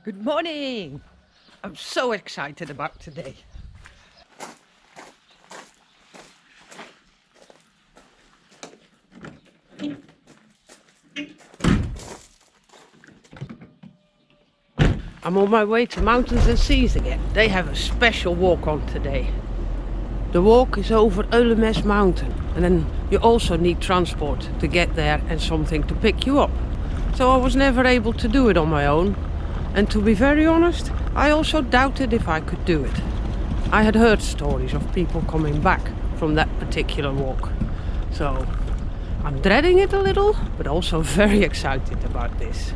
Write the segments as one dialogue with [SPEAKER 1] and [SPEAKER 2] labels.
[SPEAKER 1] Good morning! I'm so excited about today. I'm on my way to Mountains and Seas again. They have a special walk on today. The walk is over Ölemez mountain, and then you also need transport to get there and something to pick you up. So I was never able to do it on my own. And to be very honest, I also doubted if I could do it. I had heard stories of people coming back from that particular walk. So I'm dreading it a little, but also very excited about this.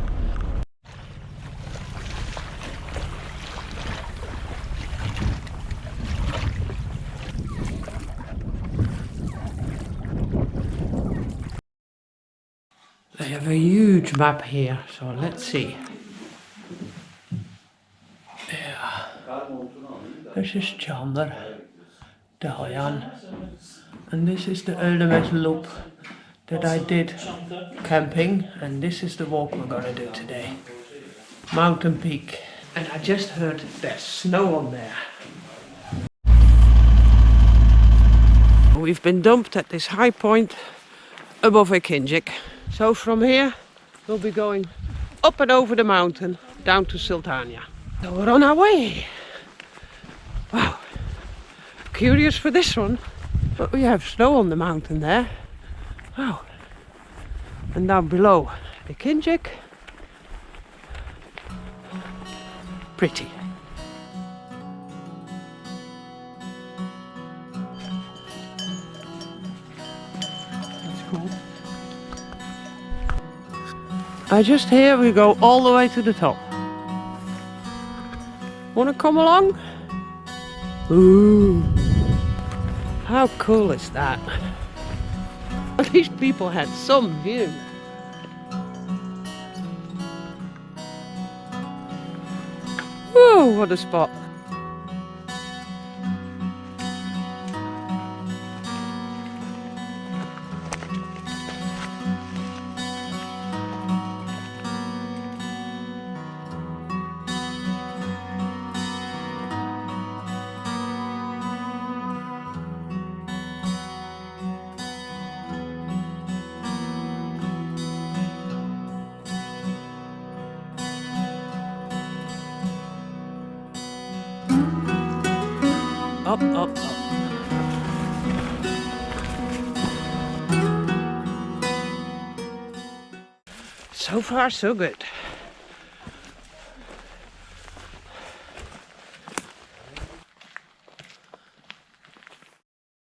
[SPEAKER 1] They have a huge map here, so let's see. Yeah. This is Chandler, Dalyan, and this is the Ölemez loop that I did camping, and this is the walk we're gonna do today. Mountain Peak. And I just heard there's snow on there. We've been dumped at this high point above Köyceğiz. So from here we'll be going up and over the mountain down to Sultania. So we're on our way. Wow, curious for this one, but we have snow on the mountain there. Wow, and down below Köyceğiz. Pretty. That's cool. I just hear we go all the way to the top. Wanna come along? Ooh, how cool is that? At least people had some view. Whoa, what a spot. Up, up, up. So far, so good.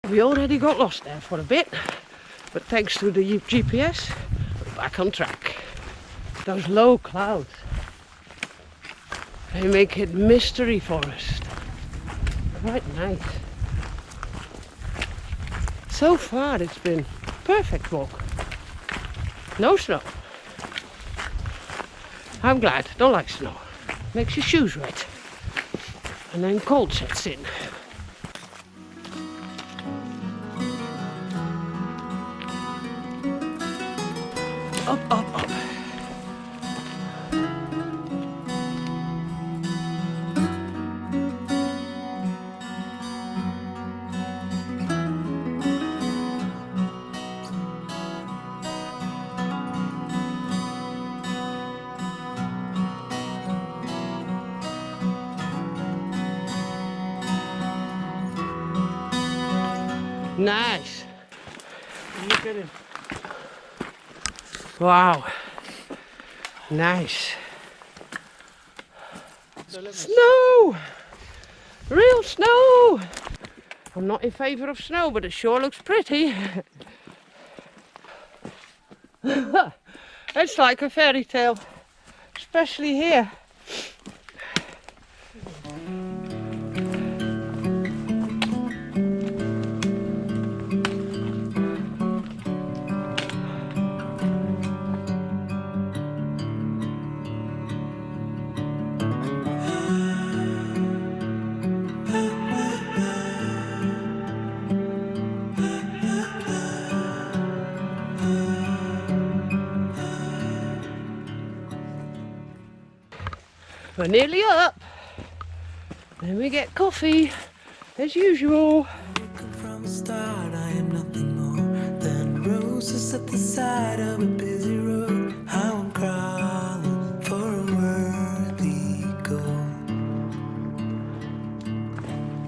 [SPEAKER 1] We already got lost there for a bit, but thanks to the GPS, we're back on track. Those low clouds, they make it mystery forest. Quite nice. So far it's been perfect walk. No snow. I'm glad. Don't like snow. Makes your shoes wet. And then cold sets in. Up, up, up. Nice. Look at it. Wow. Nice. Snow! Real snow! I'm not in favour of snow, but it sure looks pretty. It's like a fairy tale, especially here. We're nearly up. Then we get coffee, as usual.
[SPEAKER 2] From the start, I am nothing more than roses at the side of a busy road. How I'm crawling for a worthy goal.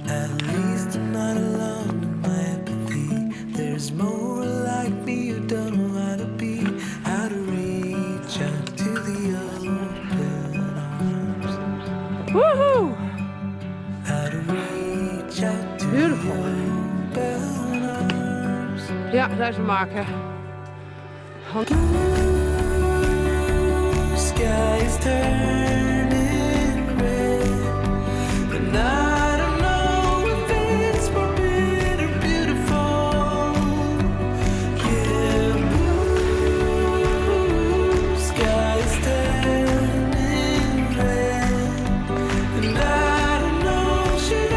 [SPEAKER 2] At least I'm not alone in my empathy. There's more like me who don't know how to be, how to reach out to the open arms.
[SPEAKER 1] Woohoo!
[SPEAKER 2] How to reach out to
[SPEAKER 1] Beautiful.
[SPEAKER 2] the open arms.
[SPEAKER 1] Ja, daar is een marker.
[SPEAKER 2] Sky is turning red, and I don't know if it's forbidden or beautiful. Yeah, blue sky is turning red, and I don't know, should I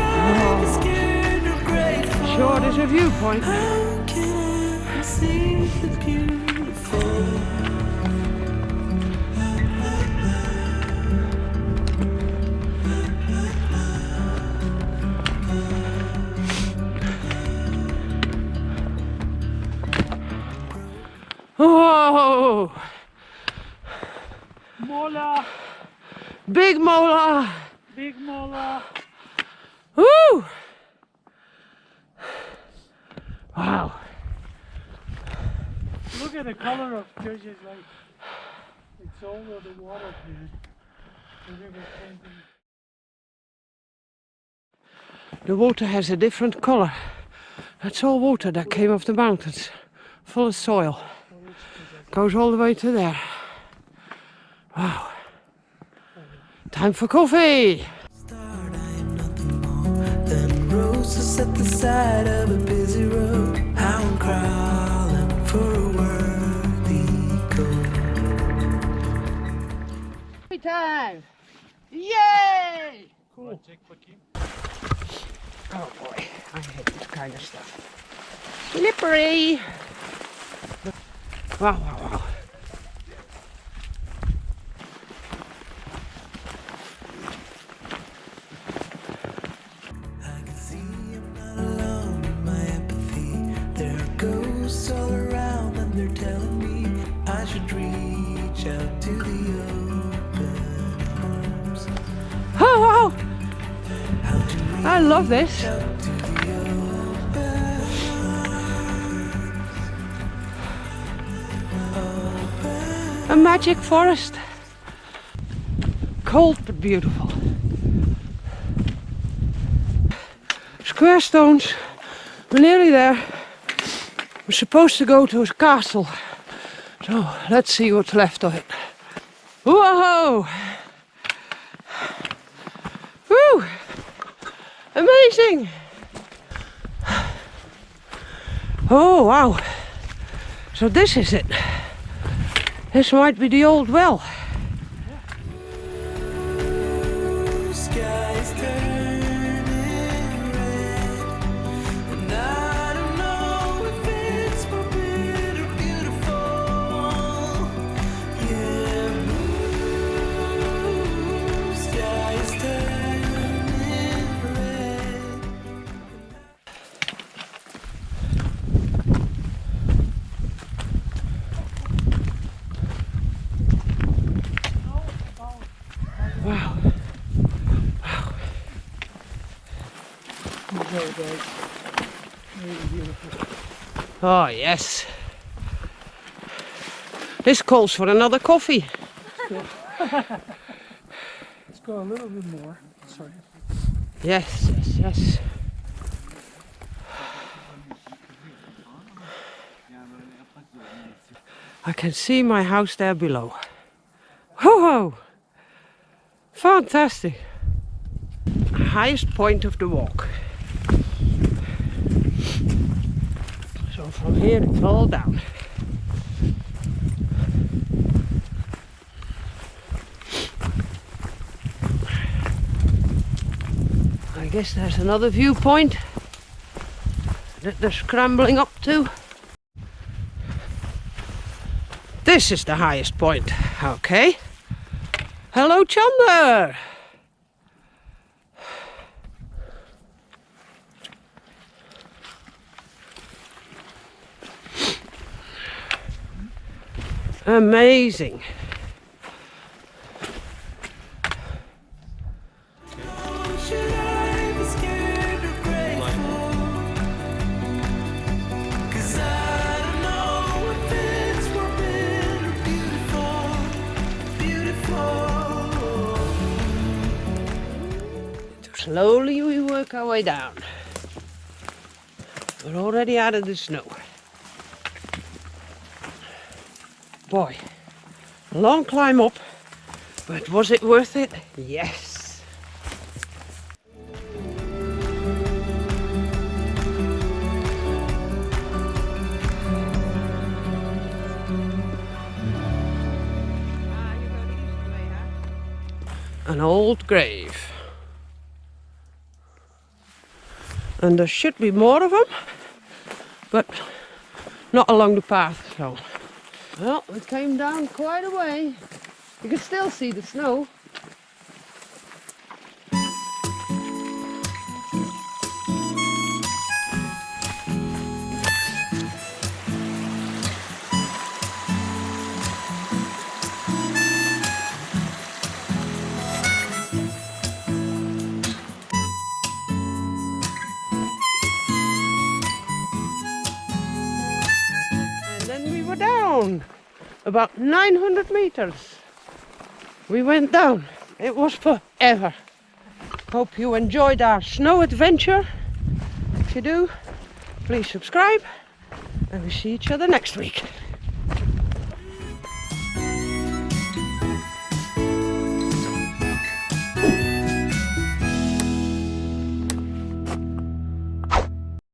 [SPEAKER 2] be scared or grateful?
[SPEAKER 1] Short is a viewpoint.
[SPEAKER 2] How can I see the beautiful?
[SPEAKER 1] Oh,
[SPEAKER 3] Mola,
[SPEAKER 1] big molar.
[SPEAKER 3] big mola.
[SPEAKER 1] Woo! Wow.
[SPEAKER 3] Look at the color of Köyceğiz, like it's all of the water here. The river changing.
[SPEAKER 1] The water has a different color. That's all water that came off the mountains, full of soil. Goes all the way to there. Wow. Time for coffee.
[SPEAKER 2] Start, I am nothing more than roses at the side of a busy road. How I'm crawling for a worthy goal.
[SPEAKER 1] Coffee time! Yay!
[SPEAKER 3] Cool.
[SPEAKER 1] Oh boy, I hate this kind of stuff. Slippery! Wow, wow, wow.
[SPEAKER 2] I can see I'm not alone in my empathy. There are ghosts all around and they're telling me I should reach out to the open arms.
[SPEAKER 1] Oh wow!
[SPEAKER 2] How to reach
[SPEAKER 1] I love this.
[SPEAKER 2] out to the open arms.
[SPEAKER 1] A magic forest. Cold but beautiful. Square stones. We're nearly there. We're supposed to go to a castle. So let's see what's left of it. Whoa! Woo! Amazing! Oh wow! So this is it. This might be the old well.
[SPEAKER 2] Sky is turning red, and I don't know if it's forbidden or beautiful. Yeah, blue sky is turning red.
[SPEAKER 1] Wow.
[SPEAKER 3] Very bright. Very beautiful.
[SPEAKER 1] Oh yes. This calls for another coffee.
[SPEAKER 3] Let's go a little bit more. Sorry.
[SPEAKER 1] Yes, yes, yes. I can see my house there below. Ho-ho! Fantastic. Highest point of the walk. So from here it's all down. I guess there's another viewpoint that they're scrambling up to. This is the highest point. Okay. Hello, Chandler. Amazing.
[SPEAKER 2] Should I be scared or grateful? 'Cause I don't know if it's forbidden or beautiful, beautiful.
[SPEAKER 1] Slowly we work our way down. We're already out of the snow. Boy, a long climb up, but was it worth it? Yes. An old grave. And there should be more of them, but not along the path, so. Well, we came down quite a way. You can still see the snow. Down about 900 meters. We went down. It was forever. Hope you enjoyed our snow adventure. If you do, please subscribe and we see each other next week.